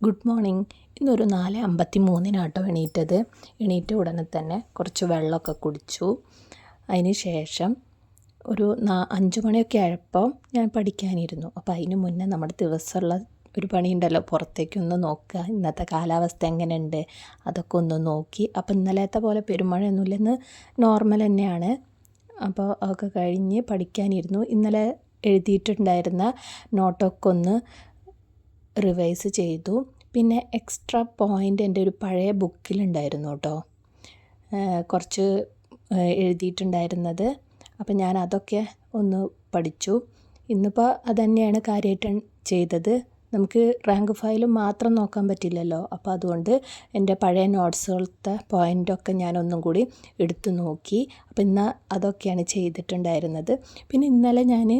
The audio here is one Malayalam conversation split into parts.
Good morning. ഇന്നൊരു 4:53 എണീറ്റത്. എണീറ്റ ഉടനെ തന്നെ കുറച്ച് വെള്ളമൊക്കെ കുടിച്ചു. അതിന് ശേഷം ഒരു 5 മണിയൊക്കെ ആയപ്പോൾ ഞാൻ പഠിക്കാനിരുന്നു. അപ്പോൾ അതിന് മുന്നേ നമ്മുടെ ദിവസമുള്ള ഒരു പണിയുണ്ടല്ലോ, പുറത്തേക്കൊന്ന് നോക്കുക, ഇന്നത്തെ കാലാവസ്ഥ എങ്ങനെയുണ്ട് അതൊക്കെ ഒന്ന് നോക്കി. അപ്പോൾ ഇന്നലത്തെ പോലെ പെരുമഴയൊന്നുമില്ല, ഇന്ന് നോർമൽ തന്നെയാണ്. അപ്പോൾ അതൊക്കെ കഴിഞ്ഞ് പഠിക്കാനിരുന്നു. ഇന്നലെ എഴുതിയിട്ടുണ്ടായിരുന്ന നോട്ടൊക്കെ ഒന്ന് റിവൈസ് ചെയ്തു. പിന്നെ എക്സ്ട്രാ പോയിൻ്റ് എൻ്റെ ഒരു പഴയ ബുക്കിലുണ്ടായിരുന്നു കേട്ടോ, കുറച്ച് എഴുതിയിട്ടുണ്ടായിരുന്നത്. അപ്പം ഞാൻ അതൊക്കെ ഒന്ന് പഠിച്ചു. ഇന്നിപ്പോൾ അതുതന്നെയാണ് കാര്യമായിട്ട് ചെയ്തത്. നമുക്ക് റാങ്ക് ഫയൽ മാത്രം നോക്കാൻ പറ്റില്ലല്ലോ. അപ്പോൾ അതുകൊണ്ട് എൻ്റെ പഴയ നോട്ട്സുകളത്തെ പോയിൻ്റൊക്കെ ഞാനൊന്നും കൂടി എടുത്തു നോക്കി. അപ്പോൾ ഇന്ന് അതൊക്കെയാണ് ചെയ്തിട്ടുണ്ടായിരുന്നത്. പിന്നെ ഇന്നലെ ഞാൻ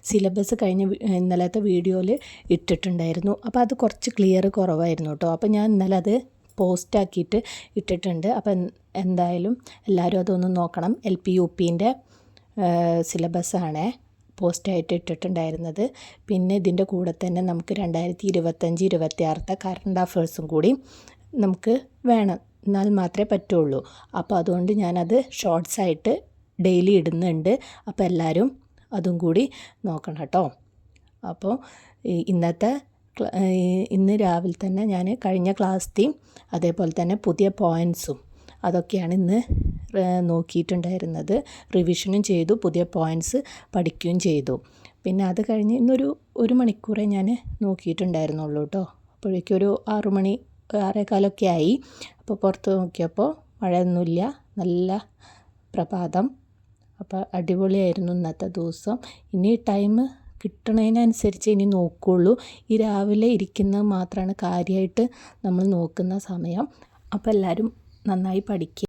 സിലബസ് കഴിഞ്ഞ് ഇന്നലത്തെ വീഡിയോയിൽ ഇട്ടിട്ടുണ്ടായിരുന്നു. അപ്പോൾ അത് കുറച്ച് ക്ലിയർ കുറവായിരുന്നു കേട്ടോ. അപ്പോൾ ഞാൻ ഇന്നലെ അത് പോസ്റ്റാക്കിയിട്ട് ഇട്ടിട്ടുണ്ട്. അപ്പം എന്തായാലും എല്ലാവരും അതൊന്ന് നോക്കണം. LP UPൻ്റെ സിലബസാണ് പോസ്റ്റായിട്ട് ഇട്ടിട്ടുണ്ടായിരുന്നത്. പിന്നെ ഇതിൻ്റെ കൂടെ തന്നെ നമുക്ക് 2025-26 കറണ്ട് അഫയേഴ്സും കൂടി നമുക്ക് വേണം, എന്നാൽ മാത്രമേ പറ്റുള്ളൂ. അപ്പോൾ അതുകൊണ്ട് ഞാനത് ഷോർട്സായിട്ട് ഡെയിലി ഇടുന്നുണ്ട്. അപ്പോൾ എല്ലാവരും അതും കൂടി നോക്കണം കേട്ടോ. അപ്പോൾ ഇന്ന് രാവിലെ തന്നെ ഞാൻ കഴിഞ്ഞ ക്ലാസ്സിലെയും അതേപോലെ തന്നെ പുതിയ പോയിൻറ്റ്സും അതൊക്കെയാണ് ഇന്ന് നോക്കിയിട്ടുണ്ടായിരുന്നത്. റിവിഷനും ചെയ്തു, പുതിയ പോയിൻറ്റ്സ് പഠിക്കുകയും ചെയ്തു. പിന്നെ അത് കഴിഞ്ഞ് ഒരു മണിക്കൂറേ ഞാൻ നോക്കിയിട്ടുണ്ടായിരുന്നുള്ളൂ കേട്ടോ. അപ്പോഴേക്കും ഒരു 6 മണി 6:15 ആയി. അപ്പോൾ പുറത്ത് നോക്കിയപ്പോൾ മഴയൊന്നുമില്ല, നല്ല പ്രഭാതം. അപ്പോൾ അടിപൊളിയായിരുന്നു ഇന്നത്തെ ദിവസം. ഇനി ടൈം കിട്ടണതിനനുസരിച്ച് ഇനി നോക്കുകയുള്ളൂ. ഈ രാവിലെ ഇരിക്കുന്നത് മാത്രമാണ് കാര്യമായിട്ട് നമ്മൾ നോക്കുന്ന സമയം. അപ്പോൾ എല്ലാവരും നന്നായി പഠിക്കുക.